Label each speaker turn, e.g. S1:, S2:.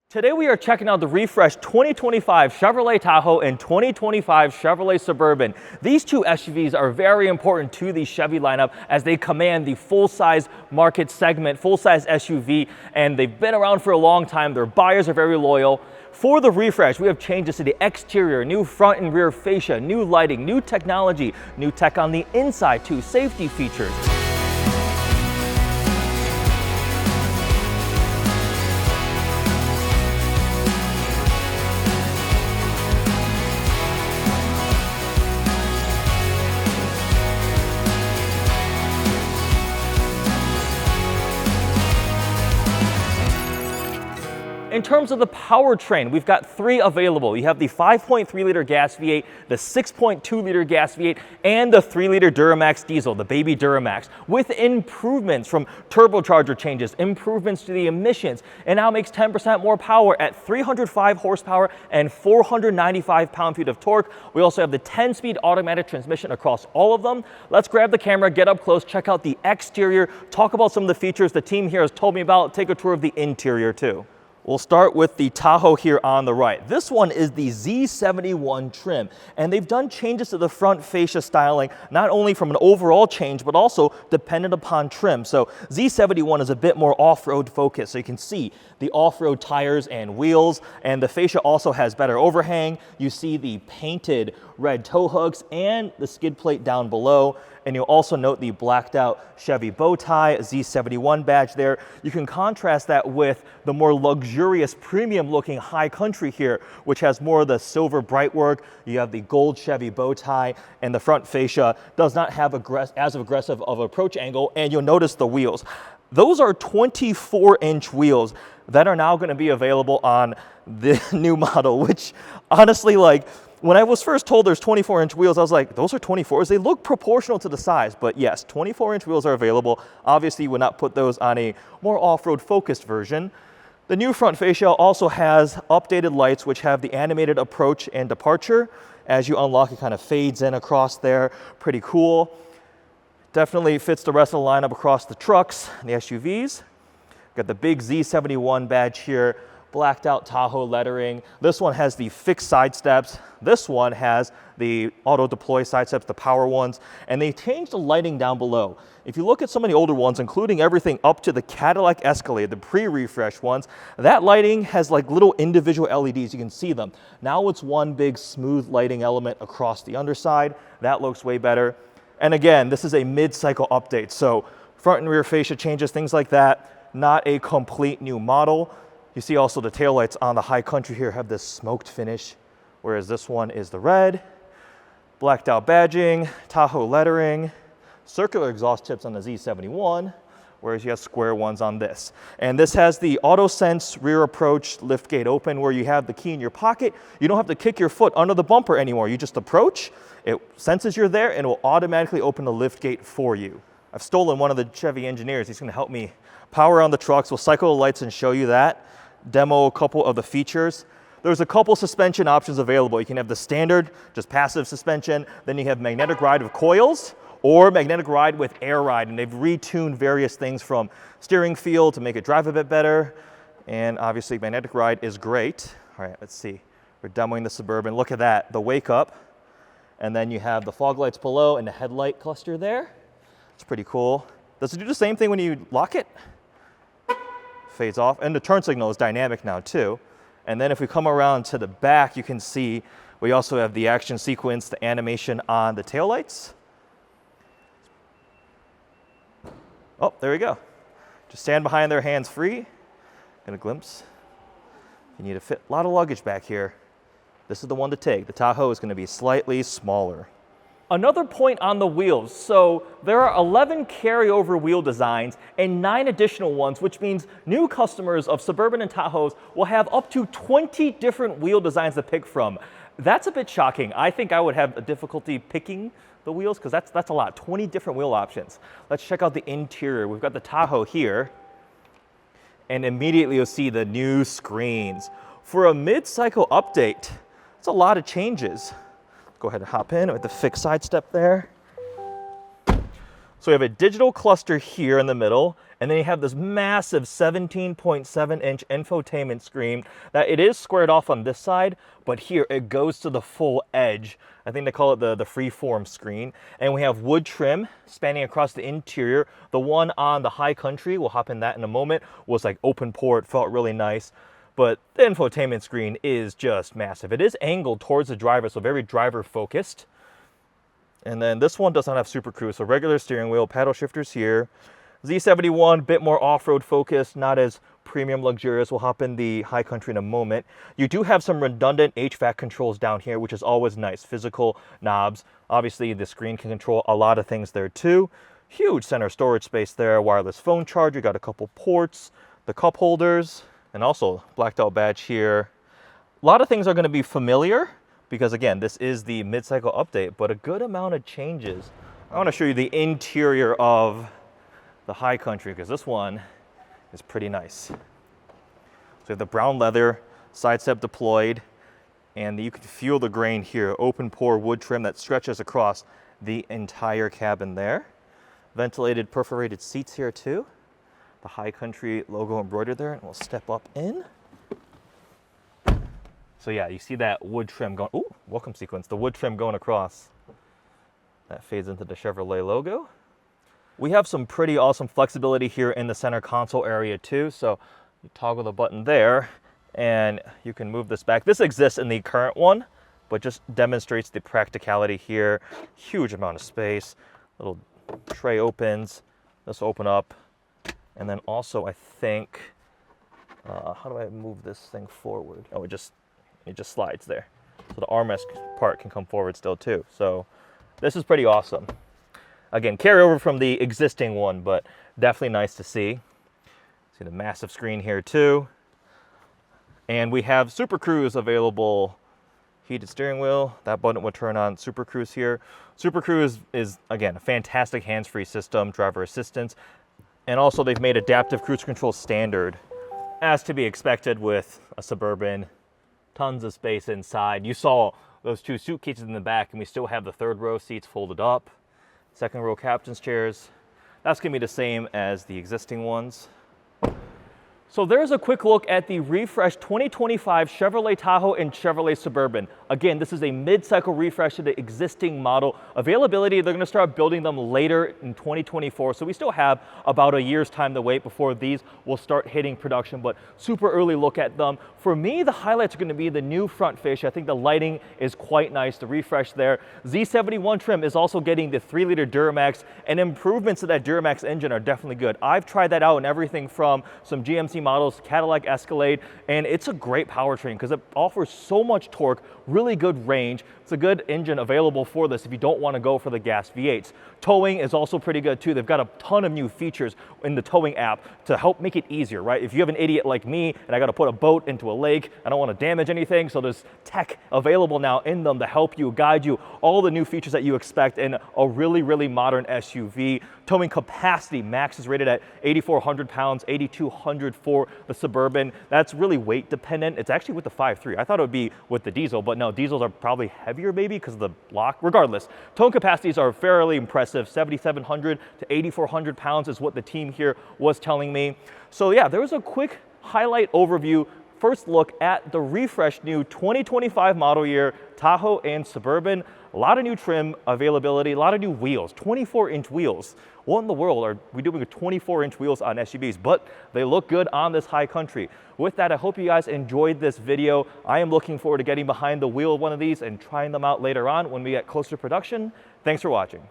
S1: Today we are checking out the refreshed 2025 Chevrolet Tahoe and 2025 Chevrolet Suburban. These two SUVs are very important to the Chevy lineup as they command the full-size market segment, full-size SUV, and they've been around for a long time. Their buyers are very loyal. For the refresh, we have changes to the exterior, new front and rear fascia, new lighting, new technology, new tech on the inside too, safety features. In terms of the powertrain, we've got three available. You have the 5.3-liter gas V8, the 6.2-liter gas V8, and the 3-liter Duramax diesel, the baby Duramax, with improvements from turbocharger changes, improvements to the emissions. It now makes 10% more power at 305 horsepower and 495 pound-feet of torque. We also have the 10-speed automatic transmission across all of them. Let's grab the camera, get up close, check out the exterior, talk about some of the features the team here has told me about, take a tour of the interior too. We'll start with the Tahoe here on the right. This one is the Z71 trim, and they've done changes to the front fascia styling, not only from an overall change, but also dependent upon trim. So Z71 is a bit more off-road focused, so you can see the off-road tires and wheels, and the fascia also has better overhang. You see the painted red tow hooks and the skid plate down below. And you'll also note the blacked out Chevy bow tie, Z71 badge there. You can contrast that with the more luxurious premium looking High Country here, which has more of the silver bright work. You have the gold Chevy bow tie, and the front fascia does not have as aggressive of approach angle. And you'll notice the wheels. Those are 24-inch wheels that are now going to be available on the new model, which honestly, when I was first told there's 24-inch wheels, I was like, those are 24s? They look proportional to the size, but yes, 24-inch wheels are available. Obviously, you would not put those on a more off-road focused version. The new front fascia also has updated lights, which have the animated approach and departure. As you unlock, it kind of fades in across there. Pretty cool. Definitely fits the rest of the lineup across the trucks and the SUVs. Got the big Z71 badge here. Blacked out Tahoe lettering. This one has the fixed side steps. This one has the auto deploy side steps, the power ones, and they changed the lighting down below. If you look at some of the older ones, including everything up to the Cadillac Escalade, the pre-refresh ones, that lighting has like little individual LEDs. You can see them. Now it's one big smooth lighting element across the underside. That looks way better. And again, this is a mid-cycle update, so front and rear fascia changes, things like that. Not a complete new model. You see also the taillights on the High Country here have this smoked finish, whereas this one is the red. Blacked out badging, Tahoe lettering, circular exhaust tips on the Z71, whereas you have square ones on this. And this has the AutoSense rear approach lift gate open, where you have the key in your pocket. You don't have to kick your foot under the bumper anymore. You just approach, it senses you're there, and it will automatically open the lift gate for you. I've stolen one of the Chevy engineers. He's going to help me power on the trucks. We'll cycle the lights and show you that. Demo a couple of the features. There's a couple suspension options available. You can have the standard, just passive suspension. Then you have magnetic ride with coils or magnetic ride with air ride. And they've retuned various things from steering feel to make it drive a bit better. And obviously magnetic ride is great. All right, let's see. We're demoing the Suburban. Look at that, the wake up. And then you have the fog lights below and the headlight cluster there. It's pretty cool. Does it do the same thing when you lock it? Fades off, and the turn signal is dynamic now too. And then if we come around to the back, you can see we also have the action sequence, the animation on the taillights. Oh, there we go. Just stand behind there, hands free. Get a glimpse. You need to fit a lot of luggage back here. This is the one to take. The Tahoe is going to be slightly smaller. Another point on the wheels. So there are 11 carryover wheel designs and 9 additional ones, which means new customers of Suburban and Tahoes will have up to 20 different wheel designs to pick from. That's a bit shocking. I think I would have a difficulty picking the wheels because that's a lot, 20 different wheel options. Let's check out the interior. We've got the Tahoe here, and immediately you'll see the new screens. For a mid-cycle update, it's a lot of changes. Go ahead and hop in with the fixed side step there. So we have a digital cluster here in the middle, and then you have this massive 17.7-inch infotainment screen that it is squared off on this side, but here it goes to the full edge. I think they call it the freeform screen. And we have wood trim spanning across the interior. The one on the High Country, we'll hop in that in a moment, was like open port, felt really nice. But the infotainment screen is just massive. It is angled towards the driver, so very driver focused. And then this one does not have Super Cruise, so regular steering wheel, paddle shifters here. Z71, bit more off-road focused, not as premium luxurious. We'll hop in the High Country in a moment. You do have some redundant HVAC controls down here, which is always nice. Physical knobs. Obviously, the screen can control a lot of things there too. Huge center storage space there. Wireless phone charger. You got a couple ports, the cup holders, and also blacked out badge here. A lot of things are going to be familiar, because again, this is the mid-cycle update, but a good amount of changes. I want to show you the interior of the High Country, because this one is pretty nice. So we have the brown leather, side step deployed, and you can feel the grain here. Open pore wood trim that stretches across the entire cabin there. Ventilated perforated seats here too. The High Country logo embroidered there, and we'll step up in. So yeah, you see that wood trim going, ooh, welcome sequence, the wood trim going across. That fades into the Chevrolet logo. We have some pretty awesome flexibility here in the center console area too. So you toggle the button there and you can move this back. This exists in the current one, but just demonstrates the practicality here. Huge amount of space. Little tray opens. This will open up. And then also I think, how do I move this thing forward? Oh, it just slides there. So the armrest part can come forward still too. So this is pretty awesome. Again, carry over from the existing one, but definitely nice to see. See the massive screen here too. And we have Super Cruise available. Heated steering wheel, that button will turn on Super Cruise here. Super Cruise is, again, a fantastic hands-free system, driver assistance. And also they've made adaptive cruise control standard, as to be expected with a Suburban. Tons of space inside. You saw those two suitcases in the back, and we still have the third row seats folded up. Second row captain's chairs. That's gonna be the same as the existing ones. So there's a quick look at the refreshed 2025 Chevrolet Tahoe and Chevrolet Suburban. Again, this is a mid-cycle refresh of the existing model. Availability, they're going to start building them later in 2024, so we still have about a year's time to wait before these will start hitting production, but super early look at them. For me, the highlights are going to be the new front fascia. I think the lighting is quite nice, the refresh there. Z71 trim is also getting the 3-liter Duramax, and improvements to that Duramax engine are definitely good. I've tried that out in everything from some GMC models, Cadillac Escalade, and it's a great powertrain because it offers so much torque, really good range. It's a good engine available for this if you don't want to go for the gas V8s. Towing is also pretty good too. They've got a ton of new features in the towing app to help make it easier, right? If you have an idiot like me and I got to put a boat into a lake, I don't want to damage anything, so there's tech available now in them to help you, guide you, all the new features that you expect in a really, really modern SUV. Towing capacity, max is rated at 8,400 pounds, 8,200 for the Suburban. That's really weight dependent. It's actually with the 5.3. I thought it would be with the diesel, but no, diesels are probably heavier maybe because of the block. Regardless, towing capacities are fairly impressive. 7,700 to 8,400 pounds is what the team here was telling me. So yeah, there was a quick highlight overview. First look at the refreshed new 2025 model year Tahoe and Suburban. A lot of new trim availability, a lot of new wheels, 24-inch wheels. What in the world are we doing with 24-inch wheels on SUVs? But they look good on this High Country. With that, I hope you guys enjoyed this video. I am looking forward to getting behind the wheel of one of these and trying them out later on when we get closer to production. Thanks for watching.